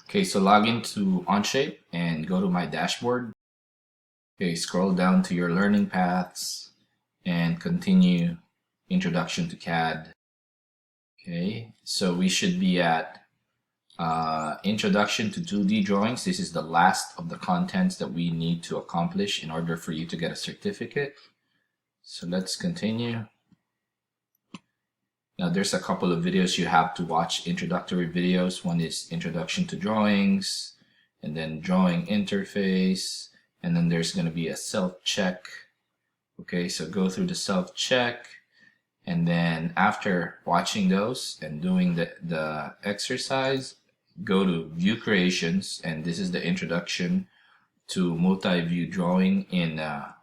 Okay, so log into Onshape and go to my dashboard. Okay, scroll down to your learning paths and continue Introduction to CAD. Okay, so we should be at Introduction to 2D Drawings. This is the last of the contents that we need to accomplish in order for you to get a certificate. So let's continue. Now there's a couple of videos you have to watch, introductory videos. One is Introduction to Drawings, and then Drawing Interface, and then there's going to be a self-check. Okay, so go through the self-check, and then after watching those and doing the exercise, go to View Creations, and this is the introduction to multi-view drawing in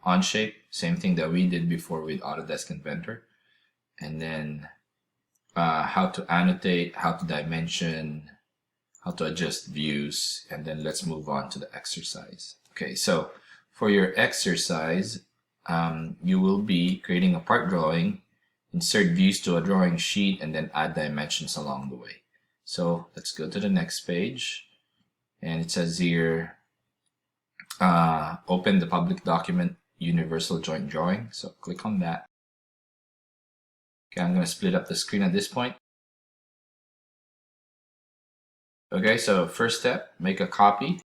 Onshape. Same thing that we did before with Autodesk Inventor. And then how to annotate, how to dimension, how to adjust views, and then let's move on to the exercise. Okay, so for your exercise, you will be creating a part drawing, insert views to a drawing sheet, and then add dimensions along the way. So let's go to the next page, and it says here, open the public document Universal Joint Drawing. So click on that. Okay, I'm going to split up the screen at this point. Okay, so first step, make a copy.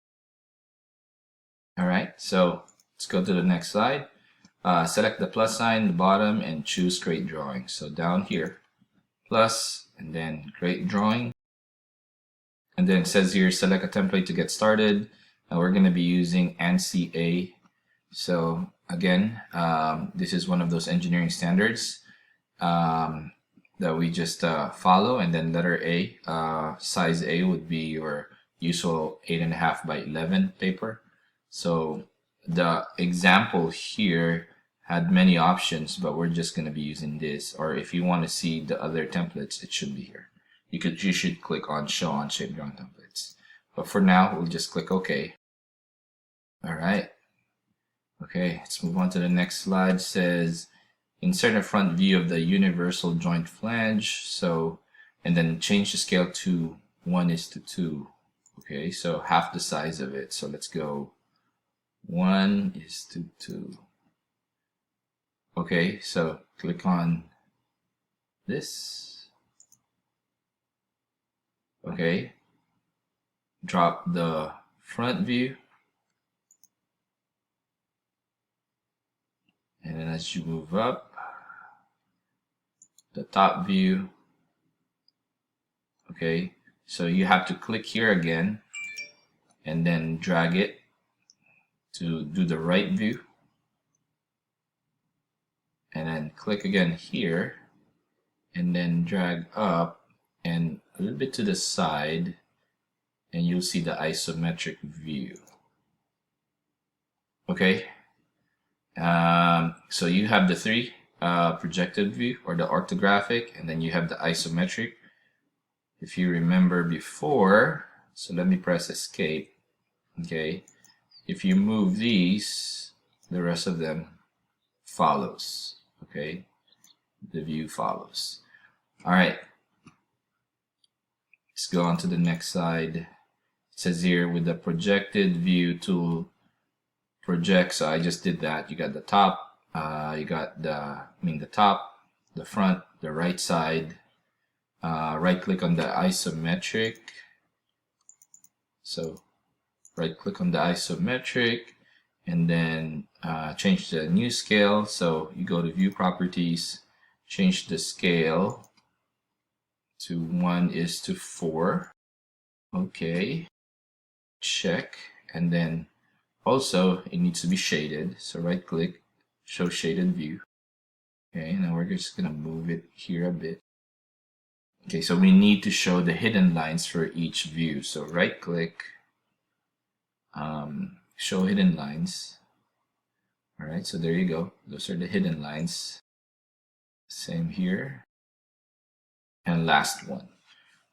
All right, so let's go to the next slide. Select the plus sign at the bottom and choose Create Drawing. So down here, plus, and then Create Drawing. And then it says here, select a template to get started. And we're going to be using ANSI A. So again, this is one of those engineering standards that we just follow, and then letter A, size A would be your usual 8.5 by 11 paper. So the example here had many options, but we're just going to be using this. Or if you want to see the other templates, it should be here. You should click on Show Onshape Drawing Templates. But for now, we'll just click OK. All right. Okay, let's move on to the next slide. It says insert a front view of the universal joint flange. So, and then change the scale to 1:2. Okay, so half the size of it. So let's go 1:2. Okay, so click on this. Okay, drop the front view. And then as you move up, the top view. Okay, so you have to click here again and then drag it to do the right view. And then click again here and then drag up and a little bit to the side, and you'll see the isometric view. Okay. So you have the three projected view or the orthographic, and then you have the isometric. If you remember before, so let me press escape. Okay, if you move these, the rest of them follows. Okay, the view follows. All right, let's go on to the next slide. It says here with the projected view tool, project. So I just did that. You got the top, you got the top, the front, the right side. Right click on the isometric. So right click on the isometric and then change the new scale. So you go to view properties, change the scale to 1:4. Okay, check, and then also it needs to be shaded. So right click, show shaded view. Okay, now we're just gonna move it here a bit. Okay, so we need to show the hidden lines for each view. So right click, show hidden lines. All right, so there you go. Those are the hidden lines. Same here. And last one.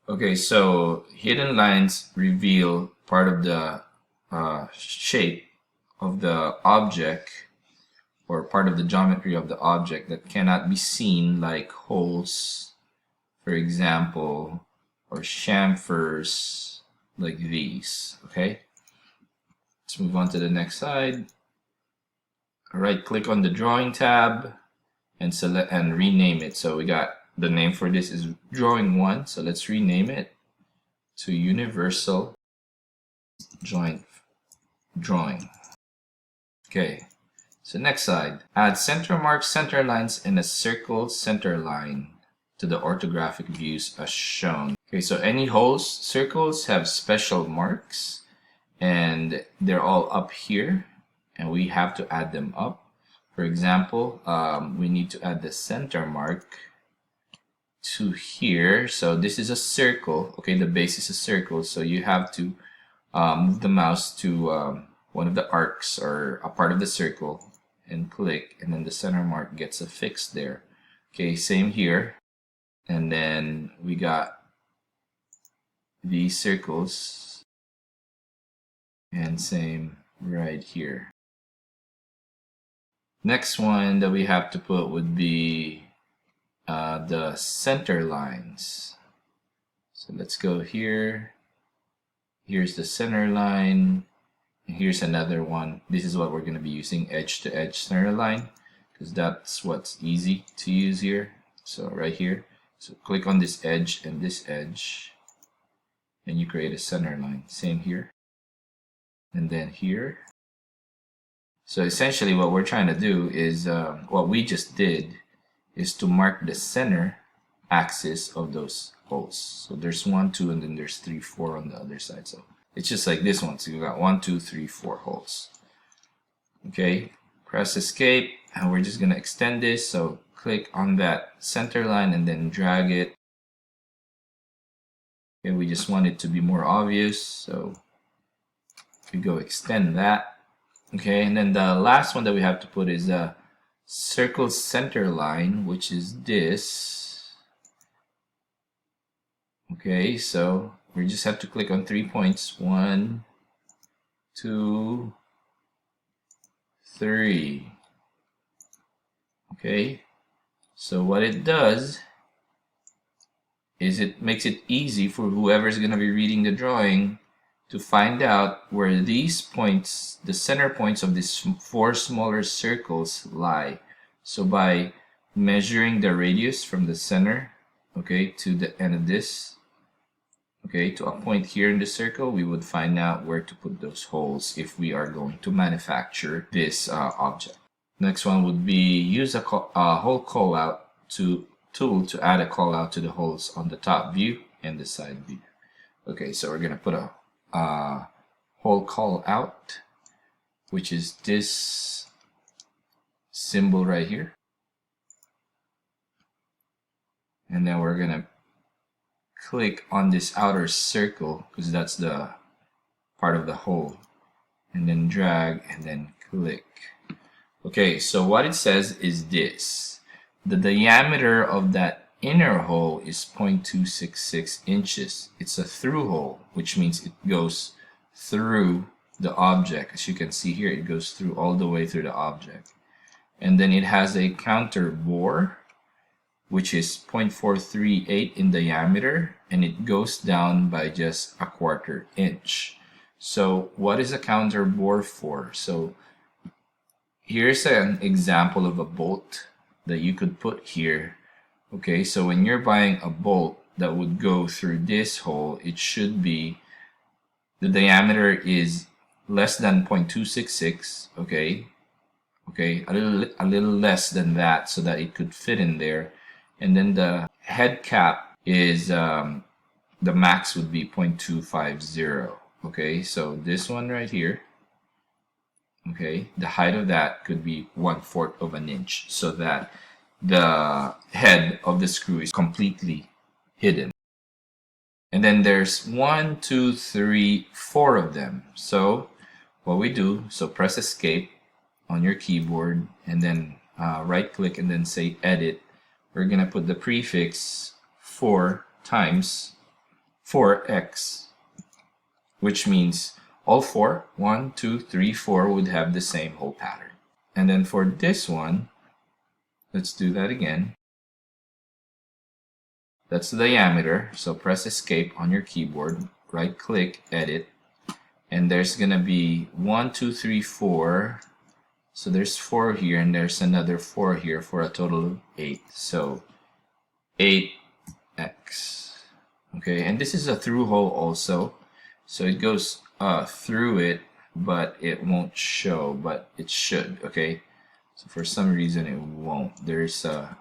Okay, so hidden lines reveal part of the shape of the object or part of the geometry of the object that cannot be seen, like holes, for example, or chamfers, like these. Okay, let's move on to the next side. Right click on the drawing tab and select and rename it. So we got the name for this is drawing 1, so let's rename it to universal joint drawing. Okay, so next side, add center marks, center lines, and a circle center line to the orthographic views as shown. Okay, so any holes, circles have special marks and they're all up here and we have to add them up. For example, we need to add the center mark to here. So this is a circle. Okay, the base is a circle, so you have to move the mouse to one of the arcs or a part of the circle and click, and then the center mark gets affixed there. Okay, same here. And then we got these circles and same right here. Next one that we have to put would be the center lines. So let's go here. Here's the center line. Here's another one. This is what we're going to be using, edge to edge center line, because that's what's easy to use here. So right here, so click on this edge and you create a center line. Same here and then here. So essentially what we're trying to do is what we just did is to mark the center axis of those holes. So there's 1, 2, and then there's 3, 4 on the other side. So it's just like this one. So you got 1, 2, 3, 4 holes. Okay, press escape and we're just gonna extend this. So click on that center line and then drag it. Okay, we just want it to be more obvious, so we go extend that. Okay, and then the last one that we have to put is a circle center line, which is this. Okay, so we just have to click on 3 points. 1, 2, 3. Okay, so what it does is it makes it easy for whoever's going to be reading the drawing to find out where these points, the center points of these 4 smaller circles lie. So by measuring the radius from the center, okay, to the end of this, okay, to a point here in the circle, we would find out where to put those holes if we are going to manufacture this object. Next one would be use a hole callout tool to add a callout to the holes on the top view and the side view. Okay, so we're gonna put a hole callout, which is this symbol right here, and then we're gonna click on this outer circle because that's the part of the hole, and then drag and then click. Okay, so what it says is this: the diameter of that inner hole is 0.266 inches. It's a through hole, which means it goes through the object. As you can see here, it goes through all the way through the object. And then it has a counter bore, which is 0.438 in diameter, and it goes down by just a 1/4 inch. So what is a counter bore for? So here's an example of a bolt that you could put here. Okay, so when you're buying a bolt that would go through this hole, it should be, the diameter is less than 0.266, okay, a little less than that so that it could fit in there. And then the head cap is the max would be 0.250. Okay, so this one right here, okay, the height of that could be 1/4 of an inch so that the head of the screw is completely hidden. And then there's 1, 2, 3, 4 of them. So what we do, so press escape on your keyboard and then right click and then say edit. We're gonna put the prefix 4 times 4x, which means all 4, 1, 2, 3, 4 would have the same hole pattern. And then for this one, let's do that again. That's the diameter, so press escape on your keyboard right click, edit, and there's gonna be 1, 2, 3, 4. So there's 4 here, and there's another 4 here for a total of 8. So 8x. Okay, and this is a through hole also. So it goes through it, but it won't show, but it should. Okay, so for some reason it won't. There's a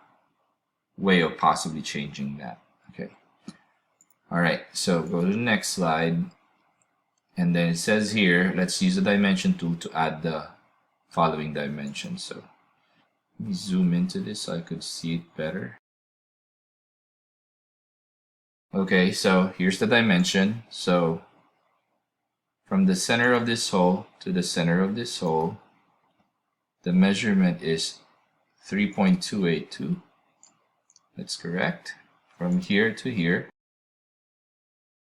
way of possibly changing that. Okay. Alright, so go to the next slide. And then it says here, let's use the dimension tool to add the following dimensions. So let me zoom into this so I could see it better. Okay, so here's the dimension. So from the center of this hole to the center of this hole, the measurement is 3.282. That's correct. From here to here,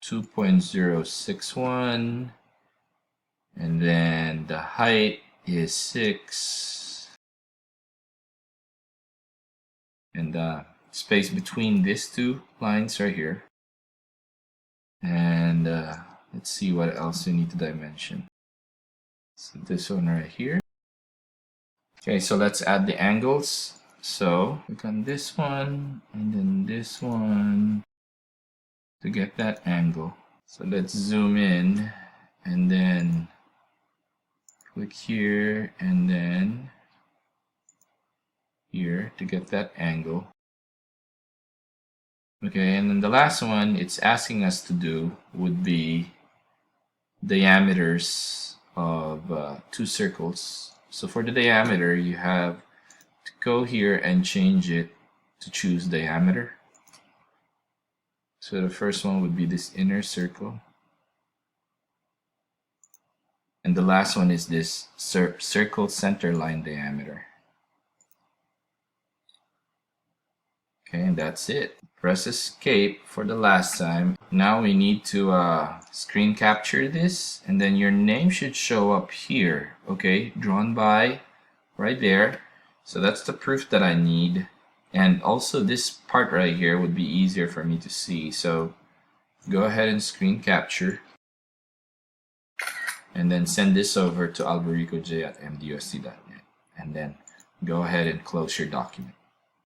2.061, and then the height is 6, and the space between these two lines right here. And let's see what else we need to dimension. So this one right here. Okay, so let's add the angles. So click on this one and then this one to get that angle. So let's zoom in and then click here and then here to get that angle. Okay, and then the last one it's asking us to do would be diameters of 2 circles. So for the diameter, you have to go here and change it to choose diameter. So the first one would be this inner circle. And the last one is this circle center line diameter. Okay, and that's it. Press escape for the last time. Now we need to screen capture this, and then your name should show up here. Okay, drawn by right there. So that's the proof that I need. And also this part right here would be easier for me to see. So go ahead and screen capture. And then send this over to albericoj@mdusc.net. And then go ahead and close your document.